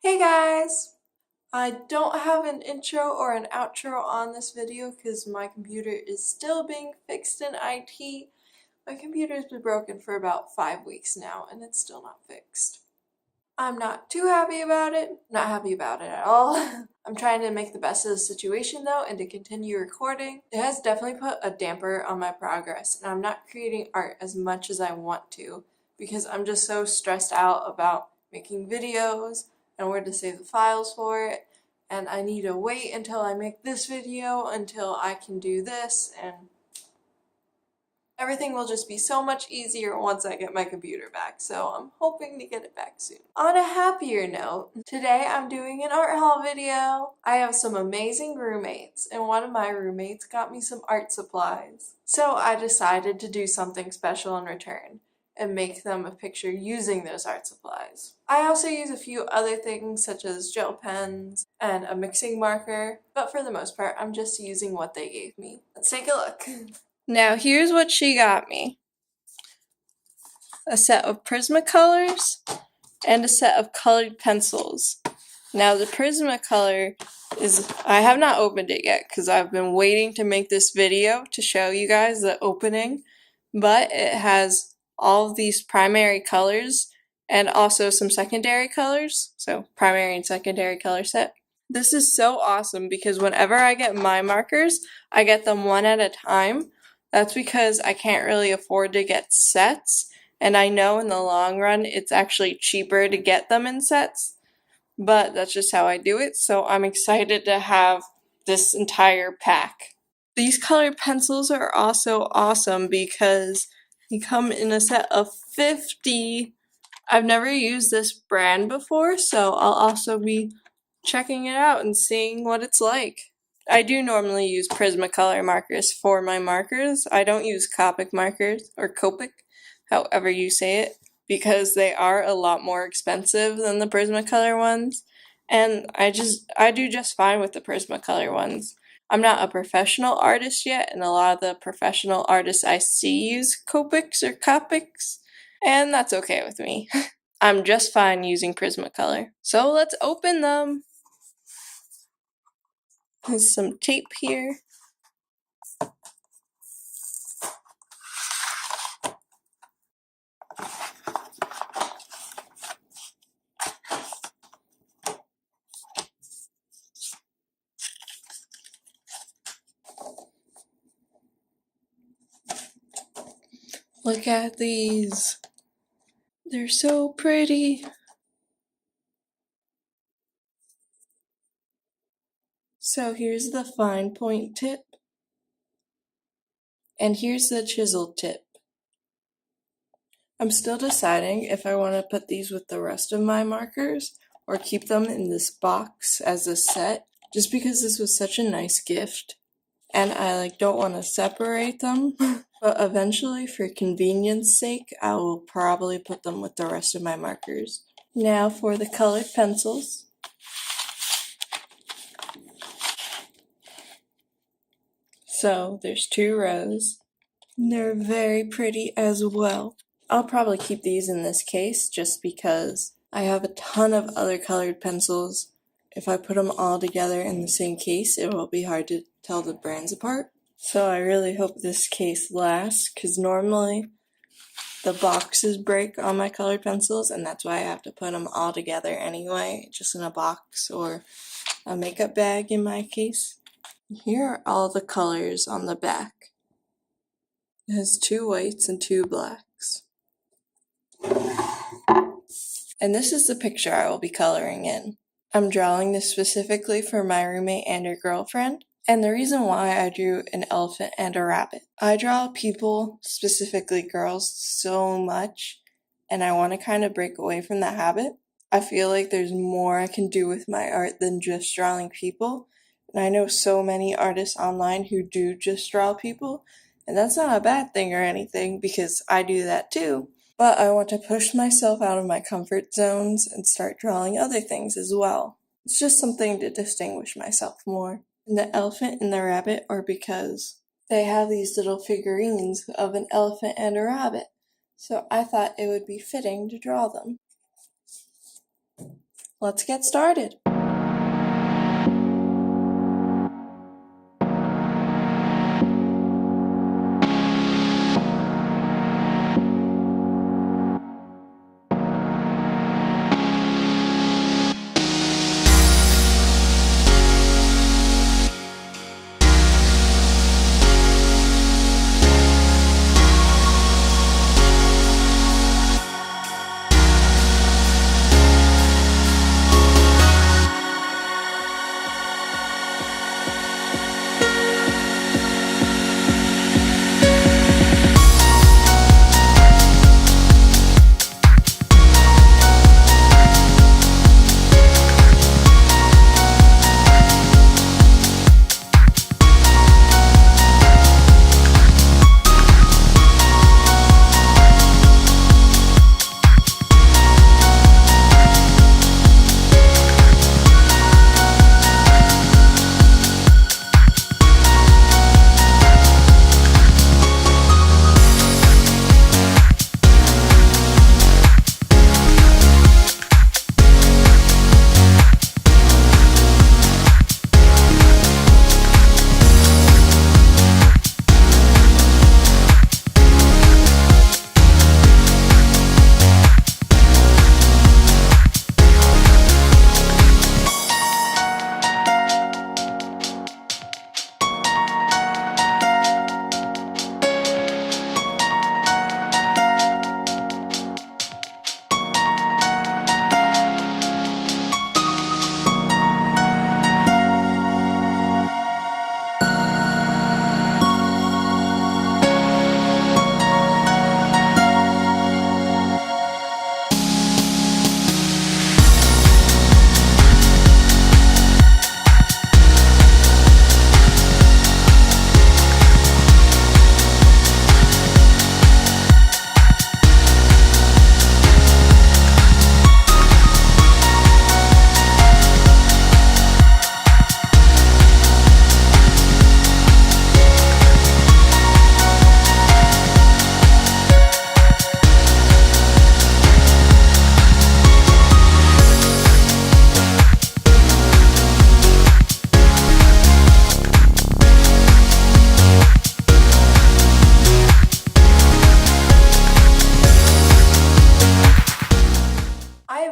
Hey guys! I don't have an intro or an outro on this video because my computer is still being fixed in IT. My computer's been broken for about 5 weeks now and it's still not fixed. I'm not too happy about it, not happy about it at all. I'm trying to make the best of the situation though and to continue recording. It has definitely put a damper on my progress and I'm not creating art as much as I want to because I'm just so stressed out about making videos and where to save the files for it, and I need to wait until I make this video until I can do this, and everything will just be so much easier once I get my computer back, so I'm hoping to get it back soon. On a happier note, today I'm doing an art haul video. I have some amazing roommates, and one of my roommates got me some art supplies. So I decided to do something special in return and make them a picture using those art supplies. I also use a few other things such as gel pens and a mixing marker, but for the most part I'm just using what they gave me. Let's take a look. Now here's what she got me. A set of Prismacolors and a set of colored pencils. Now the Prismacolor I have not opened it yet because I've been waiting to make this video to show you guys the opening, but it has all of these primary colors and also some secondary colors, so primary and secondary color set. This is so awesome because whenever I get my markers, I get them one at a time. That's because I can't really afford to get sets, and I know in the long run it's actually cheaper to get them in sets, but that's just how I do it, so I'm excited to have this entire pack. These colored pencils are also awesome because they come in a set of 50. I've never used this brand before, so I'll also be checking it out and seeing what it's like. I do normally use Prismacolor markers for my markers. I don't use Copic markers, or Copic, however you say it, because they are a lot more expensive than the Prismacolor ones, and I do just fine with the Prismacolor ones. I'm not a professional artist yet, and a lot of the professional artists I see use Copics or Copics, and that's okay with me. I'm just fine using Prismacolor. So let's open them! There's some tape here. Look at these. They're so pretty. So here's the fine point tip. And here's the chisel tip. I'm still deciding if I want to put these with the rest of my markers or keep them in this box as a set, just because this was such a nice gift. And I don't want to separate them, but eventually for convenience sake, I will probably put them with the rest of my markers. Now for the colored pencils. So there's 2 rows. They're very pretty as well. I'll probably keep these in this case just because I have a ton of other colored pencils. If I put them all together in the same case, it will be hard to tell the brands apart. So I really hope this case lasts, because normally the boxes break on my colored pencils, and that's why I have to put them all together anyway, just in a box or a makeup bag in my case. Here are all the colors on the back. It has 2 whites and 2 blacks. And this is the picture I will be coloring in. I'm drawing this specifically for my roommate and her girlfriend, and the reason why I drew an elephant and a rabbit. I draw people, specifically girls, so much, and I want to kind of break away from that habit. I feel like there's more I can do with my art than just drawing people, and I know so many artists online who do just draw people, and that's not a bad thing or anything because I do that too. But I want to push myself out of my comfort zones and start drawing other things as well. It's just something to distinguish myself more. And the elephant and the rabbit are because they have these little figurines of an elephant and a rabbit. So I thought it would be fitting to draw them. let's get started.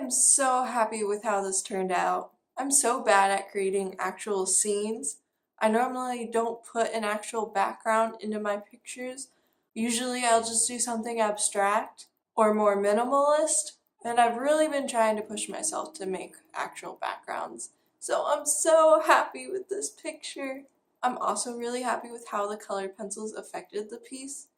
I'm so happy with how this turned out. I'm so bad at creating actual scenes. I normally don't put an actual background into my pictures. Usually I'll just do something abstract or more minimalist, and I've really been trying to push myself to make actual backgrounds. So I'm so happy with this picture. I'm also really happy with how the colored pencils affected the piece.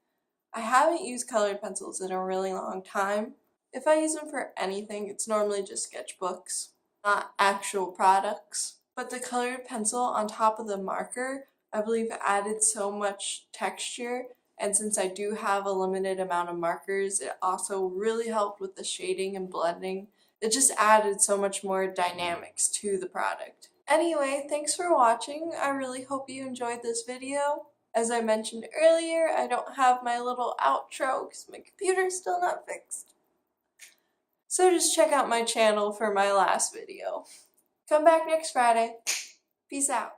I haven't used colored pencils in a really long time. If I use them for anything, it's normally just sketchbooks, not actual products. But the colored pencil on top of the marker, I believe added so much texture, and since I do have a limited amount of markers, it also really helped with the shading and blending. It just added so much more dynamics to the product. Anyway, thanks for watching. I really hope you enjoyed this video. As I mentioned earlier, I don't have my little outro because my computer's still not fixed. So just check out my channel for my last video. Come back next Friday. Peace out.